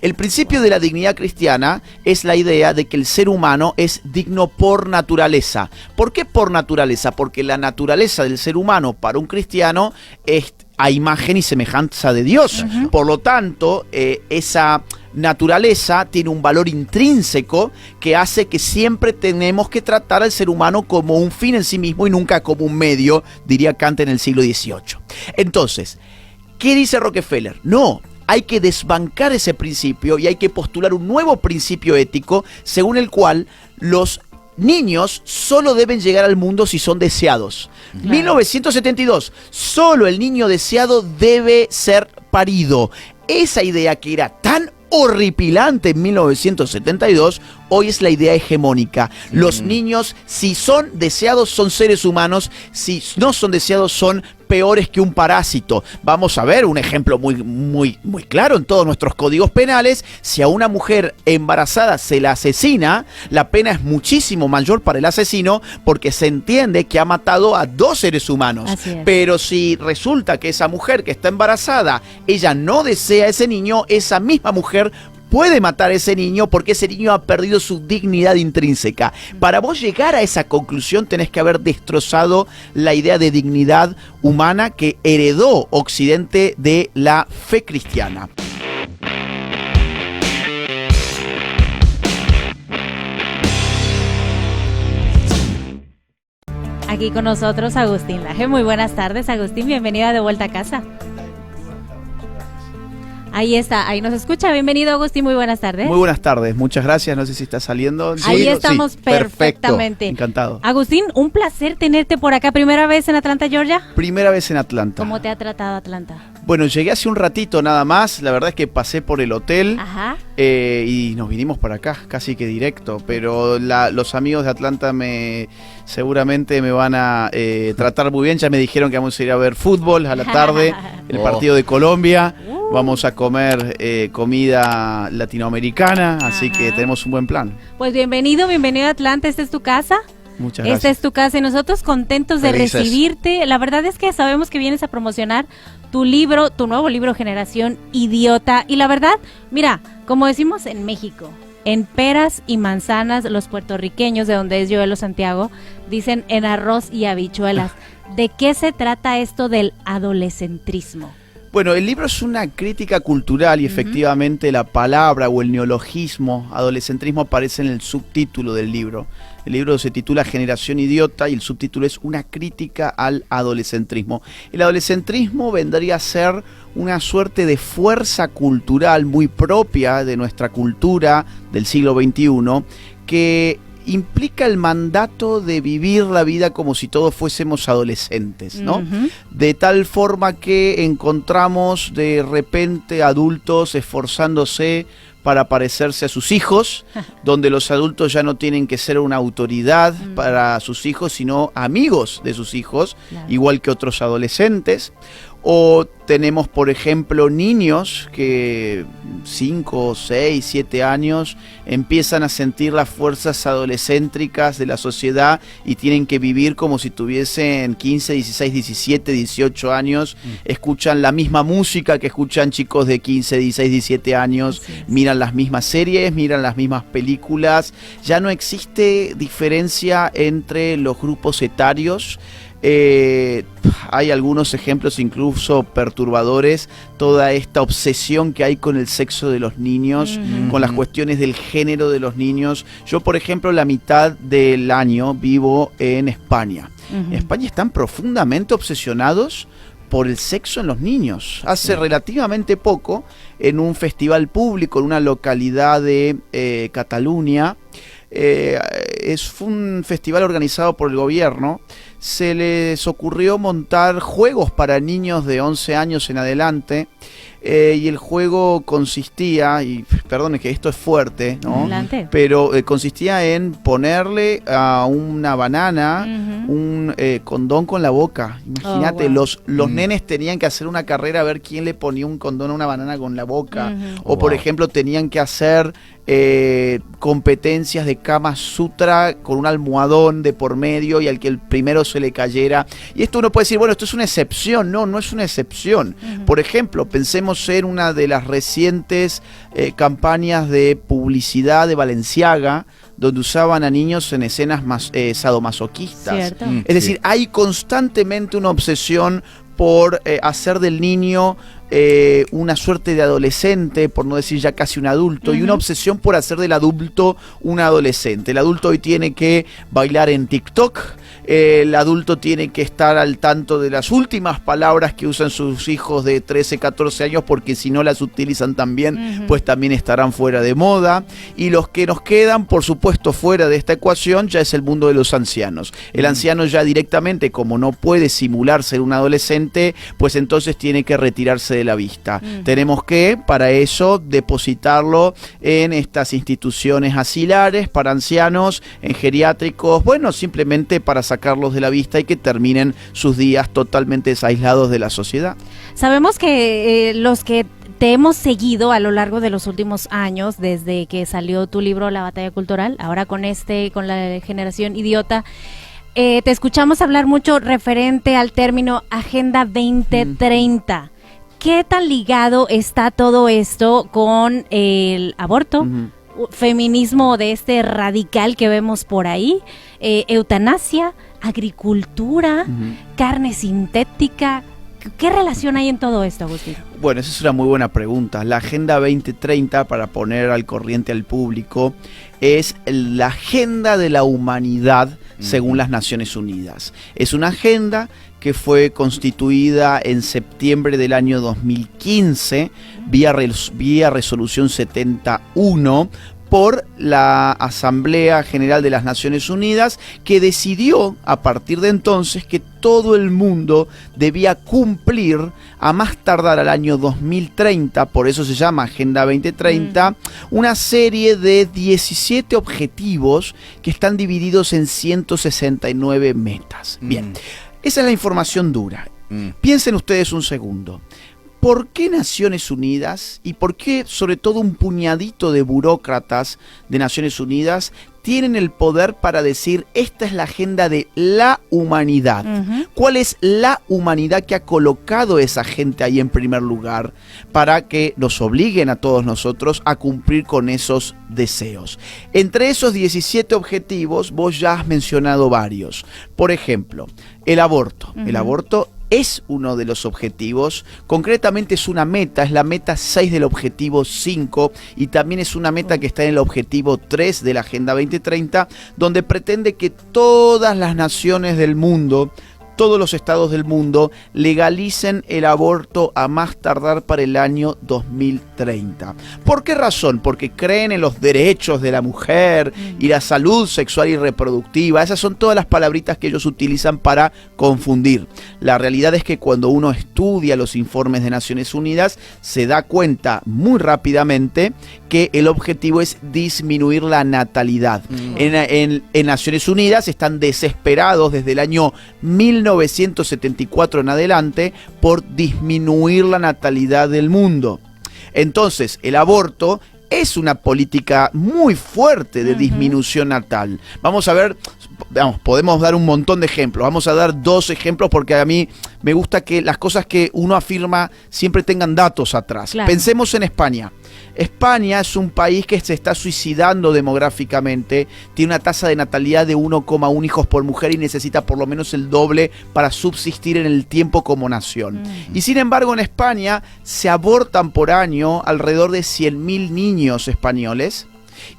El principio de la dignidad cristiana es la idea de que el ser humano es digno por naturaleza. ¿Por qué por naturaleza? Porque la naturaleza del ser humano para un cristiano es a imagen y semejanza de Dios. Por lo tanto, esa naturaleza tiene un valor intrínseco que hace que siempre tenemos que tratar al ser humano como un fin en sí mismo y nunca como un medio, diría Kant en el siglo XVIII. Entonces, ¿qué dice Rockefeller? No, hay que desbancar ese principio y hay que postular un nuevo principio ético según el cual los niños solo deben llegar al mundo si son deseados. Claro. 1972, solo el niño deseado debe ser parido. Esa idea que era tan horripilante en 1972, hoy es la idea hegemónica. Los niños, si son deseados, son seres humanos, si no son deseados, son peores que un parásito. Vamos a ver un ejemplo muy claro en todos nuestros códigos penales. Si a una mujer embarazada se la asesina, la pena es muchísimo mayor para el asesino porque se entiende que ha matado a dos seres humanos. Pero si resulta que esa mujer que está embarazada, ella no desea a ese niño, esa misma mujer puede matar a ese niño porque ese niño ha perdido su dignidad intrínseca. Para vos llegar a esa conclusión tenés que haber destrozado la idea de dignidad humana que heredó Occidente de la fe cristiana. Aquí con nosotros Agustín Laje. Muy buenas tardes, Agustín. Bienvenido de vuelta a casa. Ahí está, ahí nos escucha. Bienvenido, Agustín, muy buenas tardes. Muy buenas tardes, muchas gracias. No sé si está saliendo. Ahí estamos, sí, perfectamente. Encantado. Agustín, un placer tenerte por acá. ¿Primera vez en Atlanta, Georgia? Primera vez en Atlanta. ¿Cómo te ha tratado Atlanta? Bueno, llegué hace un ratito nada más. La verdad es que pasé por el hotel. Ajá. Y nos vinimos para acá, casi que directo. Pero los amigos de Atlanta seguramente me van a tratar muy bien. Ya me dijeron que vamos a ir a ver fútbol a la tarde, el partido de Colombia. Vamos a comer comida latinoamericana, así que tenemos un buen plan. Pues bienvenido a Atlanta, esta es tu casa. Muchas gracias. Esta es tu casa y nosotros contentos de recibirte. La verdad es que sabemos que vienes a promocionar tu libro, tu nuevo libro Generación Idiota. Y la verdad, mira, como decimos en México, en peras y manzanas, los puertorriqueños, de donde es Joelo Santiago, dicen en arroz y habichuelas. ¿De qué se trata esto del adolescentrismo? Bueno, el libro es una crítica cultural y efectivamente la palabra o el neologismo adolescentrismo aparece en el subtítulo del libro. El libro se titula Generación Idiota y el subtítulo es una crítica al adolescentrismo. El adolescentrismo vendría a ser una suerte de fuerza cultural muy propia de nuestra cultura del siglo XXI que implica el mandato de vivir la vida como si todos fuésemos adolescentes, ¿no? De tal forma que encontramos de repente adultos esforzándose para parecerse a sus hijos, donde los adultos ya no tienen que ser una autoridad para sus hijos, sino amigos de sus hijos, igual que otros adolescentes. O tenemos, por ejemplo, niños que 5, 6, 7 años empiezan a sentir las fuerzas adolescéntricas de la sociedad y tienen que vivir como si tuviesen 15, 16, 17, 18 años. Escuchan la misma música que escuchan chicos de 15, 16, 17 años. Miran las mismas series, miran las mismas películas. Ya no existe diferencia entre los grupos etarios. Hay algunos ejemplos incluso perturbadores, toda esta obsesión que hay con el sexo de los niños, con las cuestiones del género de los niños. Yo, por ejemplo, la mitad del año vivo en España. En España están profundamente obsesionados por el sexo en los niños. Hace relativamente poco, en un festival público en una localidad de Cataluña, fue un festival organizado por el gobierno, se les ocurrió montar juegos para niños de 11 años en adelante, y el juego consistía, y perdón, es que esto es fuerte, ¿no? Adelante. Pero consistía en ponerle a una banana un condón con la boca. Imagínate, los nenes tenían que hacer una carrera a ver quién le ponía un condón a una banana con la boca. O por ejemplo tenían que hacer competencias de Kama Sutra con un almohadón de por medio y al que el primero se le cayera. Y esto uno puede decir, bueno, esto es una excepción. No, no es una excepción. Por ejemplo, pensemos en una de las recientes campañas de publicidad de Balenciaga, donde usaban a niños en escenas sadomasoquistas. Es decir, hay constantemente una obsesión por hacer del niño una suerte de adolescente, por no decir ya casi un adulto, y una obsesión por hacer del adulto un adolescente. El adulto hoy tiene que bailar en TikTok, el adulto tiene que estar al tanto de las últimas palabras que usan sus hijos de 13, 14 años, porque si no las utilizan también, pues también estarán fuera de moda. Y los que nos quedan, por supuesto, fuera de esta ecuación, ya es el mundo de los ancianos. El anciano ya directamente, como no puede simular ser un adolescente, pues entonces tiene que retirarse de la vista. Tenemos que, para eso, depositarlo en estas instituciones asilares para ancianos, en geriátricos, bueno, simplemente para sacarlos de la vista y que terminen sus días totalmente aislados de la sociedad. Sabemos que los que te hemos seguido a lo largo de los últimos años, desde que salió tu libro La Batalla Cultural, ahora con la generación idiota, te escuchamos hablar mucho referente al término Agenda 2030. ¿Qué tan ligado está todo esto con el aborto, feminismo de este radical que vemos por ahí, eutanasia, agricultura, carne sintética? ¿Qué relación hay en todo esto, Agustín? Bueno, esa es una muy buena pregunta. La Agenda 2030, para poner al corriente al público, es la agenda de la humanidad según las Naciones Unidas. Es una agenda que fue constituida en septiembre del año 2015 vía resolución 71 por la Asamblea General de las Naciones Unidas, que decidió a partir de entonces que todo el mundo debía cumplir a más tardar al año 2030, por eso se llama Agenda 2030, una serie de 17 objetivos que están divididos en 169 metas. Bien, esa es la información dura. Piensen ustedes un segundo. ¿Por qué Naciones Unidas y por qué sobre todo un puñadito de burócratas de Naciones Unidas tienen el poder para decir esta es la agenda de la humanidad? ¿Cuál es la humanidad que ha colocado esa gente ahí en primer lugar para que nos obliguen a todos nosotros a cumplir con esos deseos? Entre esos 17 objetivos vos ya has mencionado varios. Por ejemplo, el aborto. El aborto es uno de los objetivos, concretamente es una meta, es la meta 6 del objetivo 5 y también es una meta que está en el objetivo 3 de la Agenda 2030, donde pretende que todas las naciones del mundo, todos los estados del mundo legalicen el aborto a más tardar para el año 2030. ¿Por qué razón? Porque creen en los derechos de la mujer y la salud sexual y reproductiva. Esas son todas las palabritas que ellos utilizan para confundir. La realidad es que cuando uno estudia los informes de Naciones Unidas, se da cuenta muy rápidamente que el objetivo es disminuir la natalidad. En Naciones Unidas están desesperados desde el año 1974 en adelante por disminuir la natalidad del mundo. Entonces, el aborto es una política muy fuerte de disminución natal. Vamos a ver, podemos dar un montón de ejemplos. Vamos a dar 2 ejemplos porque a mí me gusta que las cosas que uno afirma siempre tengan datos atrás. Claro. Pensemos en España. España es un país que se está suicidando demográficamente, tiene una tasa de natalidad de 1,1 hijos por mujer y necesita por lo menos el doble para subsistir en el tiempo como nación. Y sin embargo en España se abortan por año alrededor de 100.000 niños españoles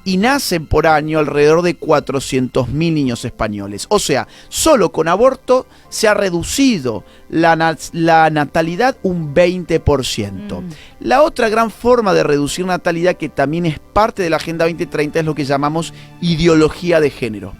y nacen por año alrededor de 400.000 niños españoles. O sea, solo con aborto se ha reducido la natalidad un 20%. La otra gran forma de reducir natalidad, que también es parte de la Agenda 2030, es lo que llamamos ideología de género.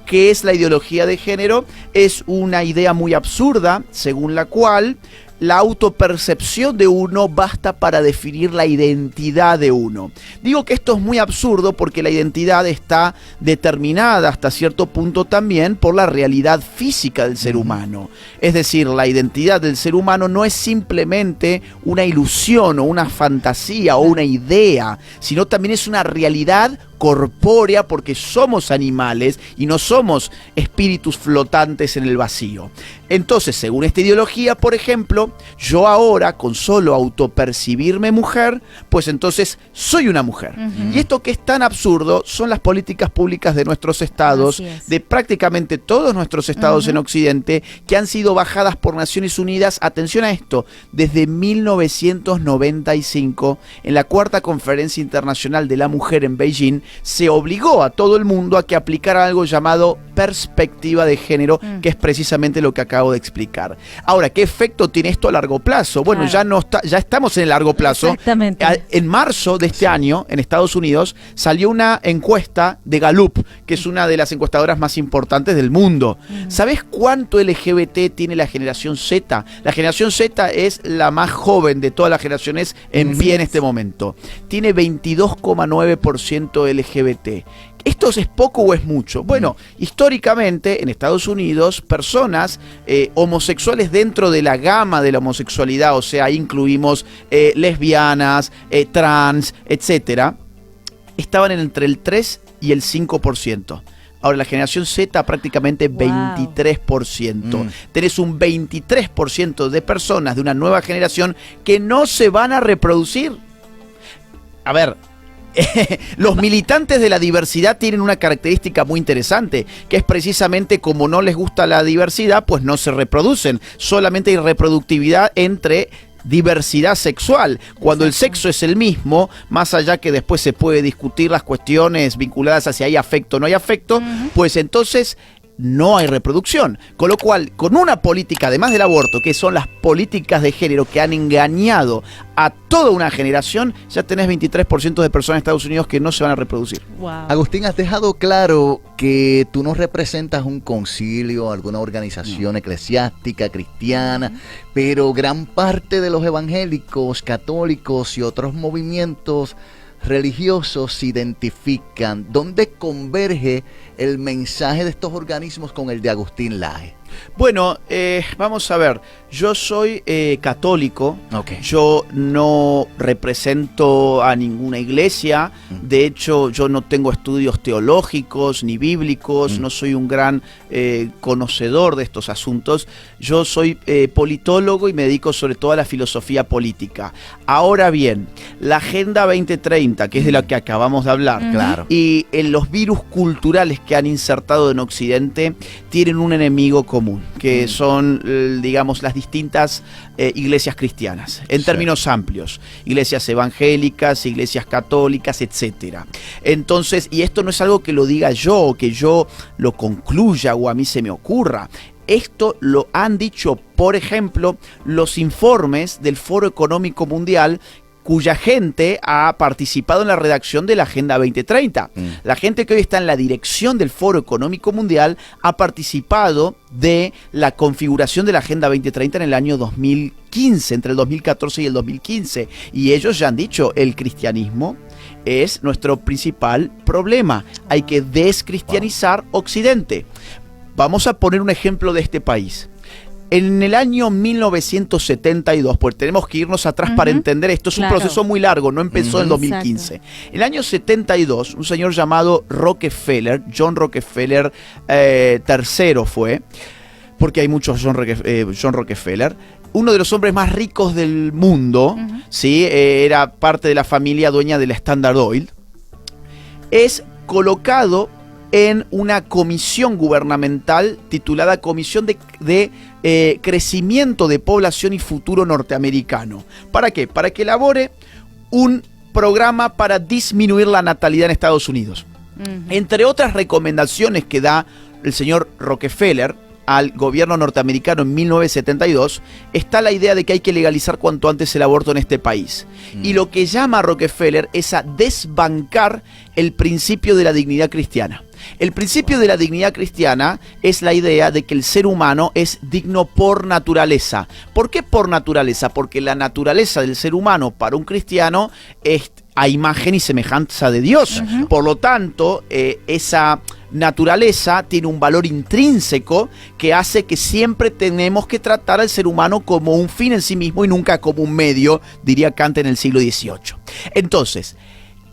¿Qué es la ideología de género? Es una idea muy absurda, según la cual la autopercepción de uno basta para definir la identidad de uno. Digo que esto es muy absurdo porque la identidad está determinada hasta cierto punto también por la realidad física del ser humano. Es decir, la identidad del ser humano no es simplemente una ilusión o una fantasía o una idea, sino también es una realidad corpórea, porque somos animales y no somos espíritus flotantes en el vacío. Entonces, según esta ideología, por ejemplo, yo ahora, con solo autopercibirme mujer, pues entonces soy una mujer. Y esto que es tan absurdo son las políticas públicas de nuestros estados, de prácticamente todos nuestros estados en Occidente, que han sido bajadas por Naciones Unidas, atención a esto, desde 1995, en la Cuarta Conferencia Internacional de la Mujer en Beijing, se obligó a todo el mundo a que aplicara algo llamado perspectiva de género, que es precisamente lo que acabo de explicar. Ahora, ¿qué efecto tiene esto a largo plazo? Bueno, ya estamos en el largo plazo. Exactamente. En marzo de este año, en Estados Unidos, salió una encuesta de Gallup, que es una de las encuestadoras más importantes del mundo. ¿Sabes cuánto LGBT tiene la generación Z? La generación Z es la más joven de todas las generaciones en pie en este momento. Tiene 22,9% LGBT. ¿Esto es poco o es mucho? Bueno, históricamente en Estados Unidos, personas homosexuales dentro de la gama de la homosexualidad, o sea, incluimos lesbianas, trans, etcétera, estaban entre el 3 y el 5%. Ahora, la generación Z prácticamente 23%. Tenés un 23% de personas de una nueva generación que no se van a reproducir. A ver, los militantes de la diversidad tienen una característica muy interesante, que es precisamente como no les gusta la diversidad, pues no se reproducen. Solamente hay reproductividad entre diversidad sexual. Cuando el sexo es el mismo, más allá que después se puede discutir las cuestiones vinculadas a si hay afecto o no hay afecto, pues entonces no hay reproducción. Con lo cual, con una política, además del aborto, que son las políticas de género que han engañado a toda una generación, ya tenés 23% de personas en Estados Unidos que no se van a reproducir. Agustín, has dejado claro que tú no representas un concilio, alguna organización eclesiástica, cristiana, pero gran parte de los evangélicos, católicos y otros movimientos religiosos se identifican. ¿Dónde converge el mensaje de estos organismos con el de Agustín Laje? Bueno, vamos a ver, yo soy católico, yo no represento a ninguna iglesia, de hecho yo no tengo estudios teológicos ni bíblicos, no soy un gran conocedor de estos asuntos, yo soy politólogo y me dedico sobre todo a la filosofía política. Ahora bien, la Agenda 2030, que es de la que acabamos de hablar, y los virus culturales que han insertado en Occidente tienen un enemigo común, que son, digamos, las distintas iglesias cristianas, en términos amplios, iglesias evangélicas, iglesias católicas, etcétera. Entonces, y esto no es algo que lo diga yo, o que yo lo concluya o a mí se me ocurra. Esto lo han dicho, por ejemplo, los informes del Foro Económico Mundial, cuya gente ha participado en la redacción de la Agenda 2030. La gente que hoy está en la dirección del Foro Económico Mundial ha participado de la configuración de la Agenda 2030 en el año 2015, entre el 2014 y el 2015. Y ellos ya han dicho, el cristianismo es nuestro principal problema. Hay que descristianizar Occidente. Vamos a poner un ejemplo de este país. En el año 1972, pues tenemos que irnos atrás para entender esto, es un proceso muy largo, no empezó en el 2015. En el año 72, un señor llamado Rockefeller, John Rockefeller III fue, porque hay muchos John Rockefeller, uno de los hombres más ricos del mundo, ¿sí? Era parte de la familia dueña de la Standard Oil, es colocado en una comisión gubernamental titulada Comisión de Crecimiento de Población y Futuro Norteamericano. ¿Para qué? Para que elabore un programa para disminuir la natalidad en Estados Unidos. Entre otras recomendaciones que da el señor Rockefeller al gobierno norteamericano en 1972, está la idea de que hay que legalizar cuanto antes el aborto en este país. Y lo que llama Rockefeller es a desbancar el principio de la dignidad cristiana. El principio de la dignidad cristiana es la idea de que el ser humano es digno por naturaleza. ¿Por qué por naturaleza? Porque la naturaleza del ser humano para un cristiano es a imagen y semejanza de Dios. Por lo tanto, esa naturaleza tiene un valor intrínseco que hace que siempre tenemos que tratar al ser humano como un fin en sí mismo y nunca como un medio, diría Kant en el siglo XVIII. Entonces,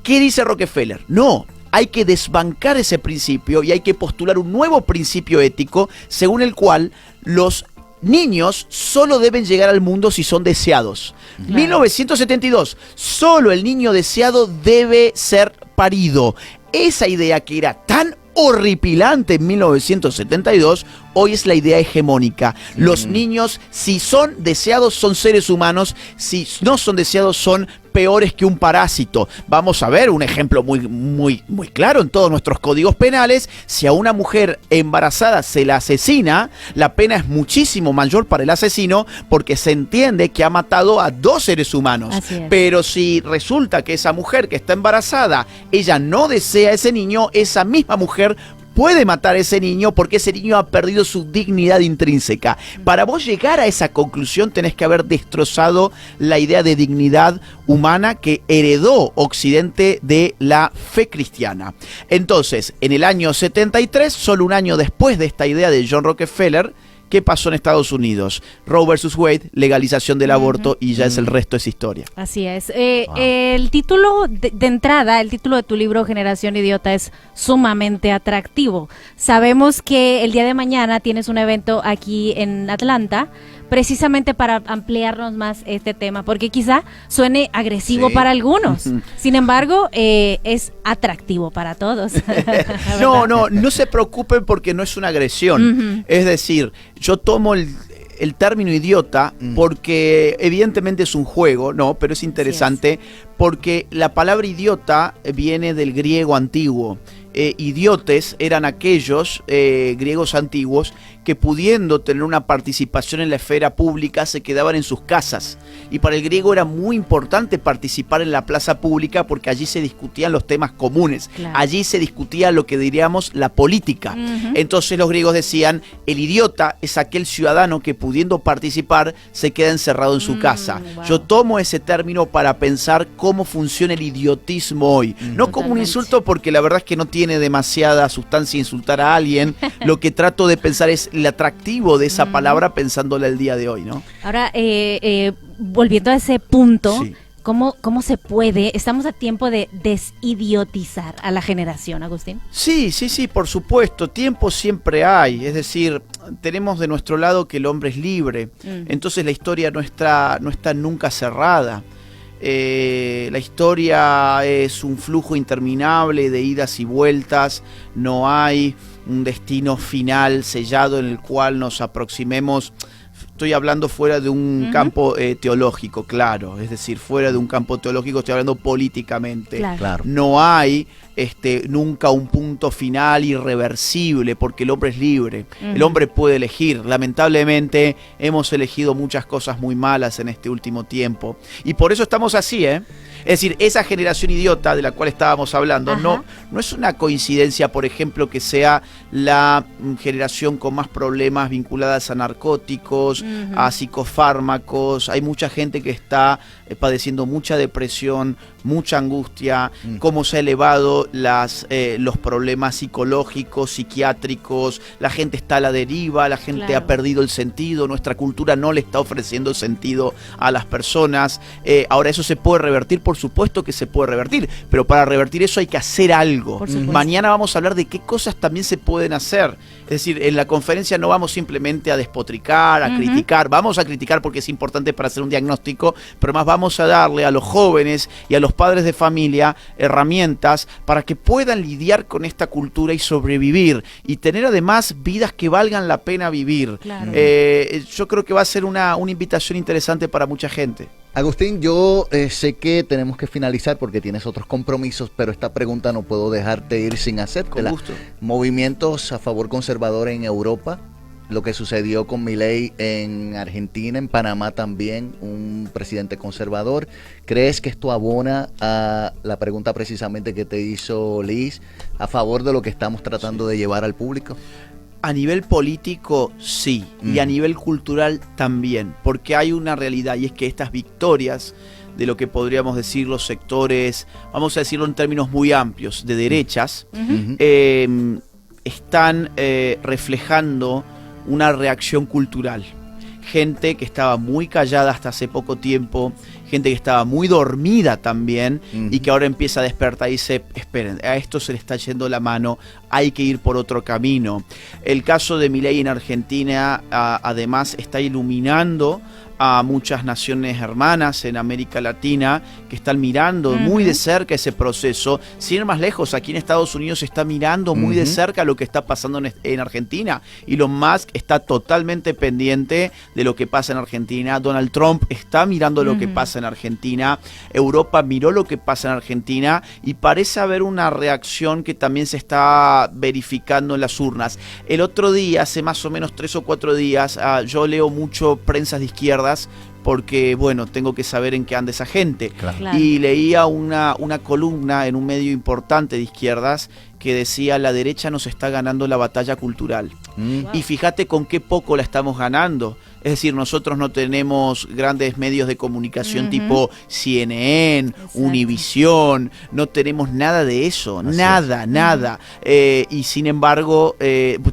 ¿qué dice Rockefeller? No, hay que desbancar ese principio y hay que postular un nuevo principio ético según el cual los niños solo deben llegar al mundo si son deseados. Claro. 1972, solo el niño deseado debe ser parido. Esa idea que era tan horripilante en 1972, hoy es la idea hegemónica. Los niños, si son deseados, son seres humanos, si no son deseados, son peores que un parásito. Vamos a ver un ejemplo muy claro en todos nuestros códigos penales. Si a una mujer embarazada se la asesina, la pena es muchísimo mayor para el asesino porque se entiende que ha matado a 2 seres humanos. Pero si resulta que esa mujer que está embarazada, ella no desea a ese niño, esa misma mujer puede matar a ese niño porque ese niño ha perdido su dignidad intrínseca. Para vos llegar a esa conclusión tenés que haber destrozado la idea de dignidad humana que heredó Occidente de la fe cristiana. Entonces, en el año 73, solo un año después de esta idea de John Rockefeller, ¿qué pasó en Estados Unidos? Roe versus Wade, legalización del aborto y ya es el resto es historia. Así es. El título de entrada, el título de tu libro Generación Idiota es sumamente atractivo. Sabemos que el día de mañana tienes un evento aquí en Atlanta precisamente para ampliarnos más este tema, porque quizá suene agresivo para algunos. Sin embargo, es atractivo para todos. No se preocupen porque no es una agresión. Es decir, yo tomo el término idiota porque evidentemente es un juego, no, pero es interesante porque la palabra idiota viene del griego antiguo. Idiotes eran aquellos griegos antiguos que pudiendo tener una participación en la esfera pública se quedaban en sus casas. Y para el griego era muy importante participar en la plaza pública porque allí se discutían los temas comunes. Allí se discutía lo que diríamos la política. Entonces los griegos decían, el idiota es aquel ciudadano que pudiendo participar se queda encerrado en su casa. Yo tomo ese término para pensar cómo funciona el idiotismo hoy. No como un insulto porque la verdad es que no tiene demasiada sustancia insultar a alguien. Lo que trato de pensar es el atractivo de esa palabra pensándola el día de hoy, ¿no? Ahora, volviendo a ese punto, ¿cómo se puede? Estamos a tiempo de desidiotizar a la generación, Agustín. Sí, por supuesto. Tiempo siempre hay. Es decir, tenemos de nuestro lado que el hombre es libre. Entonces la historia no está nunca cerrada. La historia es un flujo interminable de idas y vueltas, no hay un destino final sellado en el cual nos aproximemos. Estoy hablando fuera de un campo teológico, claro, es decir, fuera de un campo teológico estoy hablando políticamente. Claro. No hay nunca un punto final irreversible porque el hombre es libre, el hombre puede elegir. Lamentablemente hemos elegido muchas cosas muy malas en este último tiempo y por eso estamos así, Es decir, esa generación idiota de la cual estábamos hablando no es una coincidencia, por ejemplo, que sea la generación con más problemas vinculadas a narcóticos, a psicofármacos. Hay mucha gente que está padeciendo mucha depresión, mucha angustia, cómo se ha elevado los problemas psicológicos, psiquiátricos, la gente está a la deriva, la gente ha perdido el sentido, nuestra cultura no le está ofreciendo sentido a las personas. Ahora eso se puede revertir, por supuesto que se puede revertir, pero para revertir eso hay que hacer algo. Mañana vamos a hablar de qué cosas también se pueden hacer. Es decir, en la conferencia no vamos simplemente a despotricar, a criticar, vamos a criticar porque es importante para hacer un diagnóstico, pero más vamos a darle a los jóvenes y a los padres de familia herramientas para que puedan lidiar con esta cultura y sobrevivir y tener además vidas que valgan la pena vivir. Yo creo que va a ser una invitación interesante para mucha gente. Agustín, yo sé que tenemos que finalizar porque tienes otros compromisos, pero esta pregunta no puedo dejarte ir sin hacértela. Con gusto. ¿Movimientos a favor conservador en Europa? lo que sucedió con Milei en Argentina, en Panamá también, un presidente conservador. ¿Crees que esto abona a la pregunta precisamente que te hizo Liz, a favor de lo que estamos tratando de llevar al público? A nivel político, sí, y a nivel cultural también, porque hay una realidad, y es que estas victorias de lo que podríamos decir los sectores, vamos a decirlo en términos muy amplios, de derechas, están reflejando una reacción cultural. Gente que estaba muy callada hasta hace poco tiempo, gente que estaba muy dormida también, y que ahora empieza a despertar y dice, esperen, a esto se le está yendo la mano, hay que ir por otro camino. El caso de Milei en Argentina, además, está iluminando a muchas naciones hermanas en América Latina que están mirando muy de cerca ese proceso. Sin ir más lejos, aquí en Estados Unidos se está mirando muy de cerca lo que está pasando en Argentina. Elon Musk está totalmente pendiente de lo que pasa en Argentina. Donald Trump está mirando lo que pasa en Argentina. Europa miró lo que pasa en Argentina y parece haber una reacción que también se está verificando en las urnas. El otro día, hace más o menos 3 o 4 días, yo leo mucho prensas de izquierda porque, bueno, tengo que saber en qué anda esa gente. Claro. Y leía una columna en un medio importante de izquierdas que decía, la derecha nos está ganando la batalla cultural. Y fíjate con qué poco la estamos ganando. Es decir, nosotros no tenemos grandes medios de comunicación tipo CNN, Univisión, no tenemos nada de eso, nada. Y sin embargo,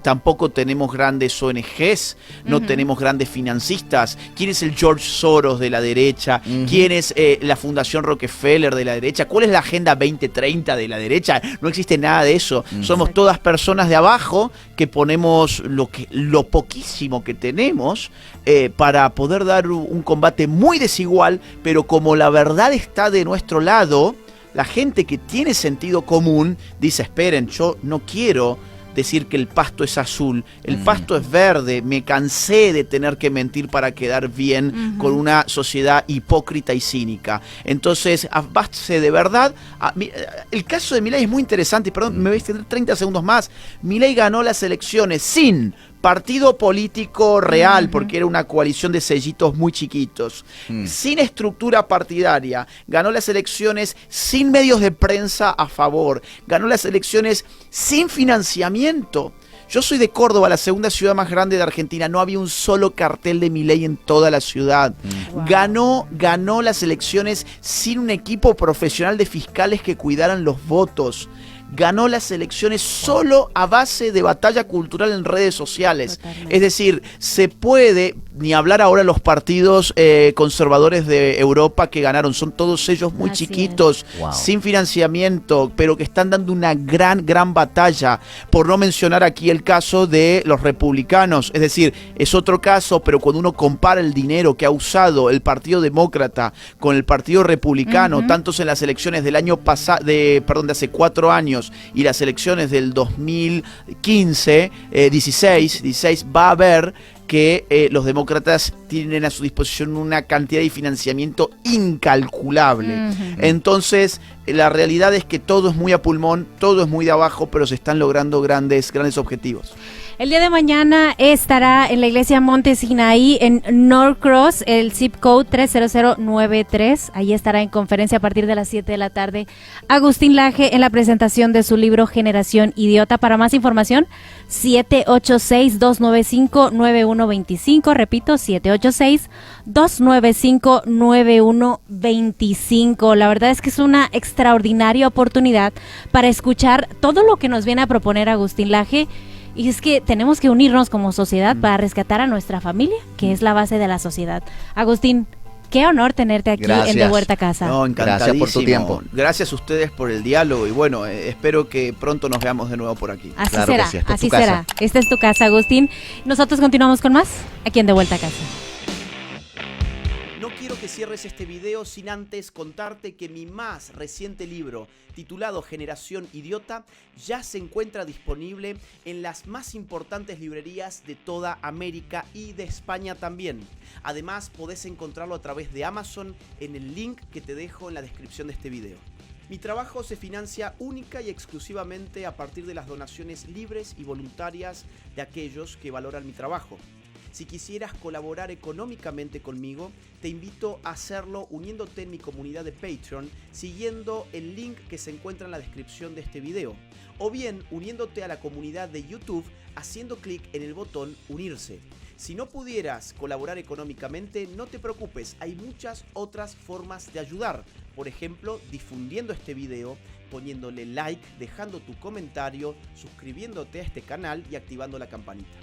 tampoco tenemos grandes ONGs, no tenemos grandes financistas. ¿Quién es el George Soros de la derecha? ¿Quién es la Fundación Rockefeller de la derecha? ¿Cuál es la Agenda 2030 de la derecha? No existe nada de eso. Somos todas personas de abajo que ponemos lo poquísimo que tenemos para poder dar un combate muy desigual, pero como la verdad está de nuestro lado, la gente que tiene sentido común dice, esperen, yo no quiero decir que el pasto es azul, el pasto es verde, me cansé de tener que mentir para quedar bien con una sociedad hipócrita y cínica. Entonces, a base de verdad, el caso de Milei es muy interesante, perdón, me voy a extender 30 segundos más. Milei ganó las elecciones sin partido político real, porque era una coalición de sellitos muy chiquitos, sin estructura partidaria, ganó las elecciones sin medios de prensa a favor, ganó las elecciones sin financiamiento. Yo soy de Córdoba, la segunda ciudad más grande de Argentina, no había un solo cartel de Milei en toda la ciudad. Ganó las elecciones sin un equipo profesional de fiscales que cuidaran los votos. Ganó las elecciones solo a base de batalla cultural en redes sociales. Totalmente. Es decir, se puede, ni hablar ahora los partidos conservadores de Europa que ganaron, son todos ellos muy chiquitos, sin financiamiento, pero que están dando una gran batalla. Por no mencionar aquí el caso de los republicanos, es decir, es otro caso, pero cuando uno compara el dinero que ha usado el Partido Demócrata con el Partido Republicano, tantos en las elecciones del año pasado, de hace 4 años, y las elecciones del 2015, 16, va a ver que los demócratas tienen a su disposición una cantidad de financiamiento incalculable. Entonces, la realidad es que todo es muy a pulmón, todo es muy de abajo, pero se están logrando grandes objetivos. El día de mañana estará en la iglesia Monte Sinaí en Norcross, el zip code 30093. Ahí estará en conferencia a partir de las 7 de la tarde Agustín Laje en la presentación de su libro Generación Idiota. Para más información, 786-295-9125. Repito, 786-295-9125. La verdad es que es una extraordinaria oportunidad para escuchar todo lo que nos viene a proponer Agustín Laje. Y es que tenemos que unirnos como sociedad para rescatar a nuestra familia, que es la base de la sociedad. Agustín, qué honor tenerte aquí en De Vuelta a Casa. No, encantadísimo. Gracias por tu tiempo. Gracias a ustedes por el diálogo y bueno, espero que pronto nos veamos de nuevo por aquí. Así claro será, sí, así será. Esta es tu casa, Agustín. Nosotros continuamos con más aquí en De Vuelta a Casa. No quiero que cierres este video sin antes contarte que mi más reciente libro, titulado Generación Idiota, ya se encuentra disponible en las más importantes librerías de toda América y de España también. Además, podés encontrarlo a través de Amazon en el link que te dejo en la descripción de este video. Mi trabajo se financia única y exclusivamente a partir de las donaciones libres y voluntarias de aquellos que valoran mi trabajo. Si quisieras colaborar económicamente conmigo, te invito a hacerlo uniéndote en mi comunidad de Patreon, siguiendo el link que se encuentra en la descripción de este video, o bien uniéndote a la comunidad de YouTube haciendo clic en el botón unirse. Si no pudieras colaborar económicamente, no te preocupes, hay muchas otras formas de ayudar. Por ejemplo, difundiendo este video, poniéndole like, dejando tu comentario, suscribiéndote a este canal y activando la campanita.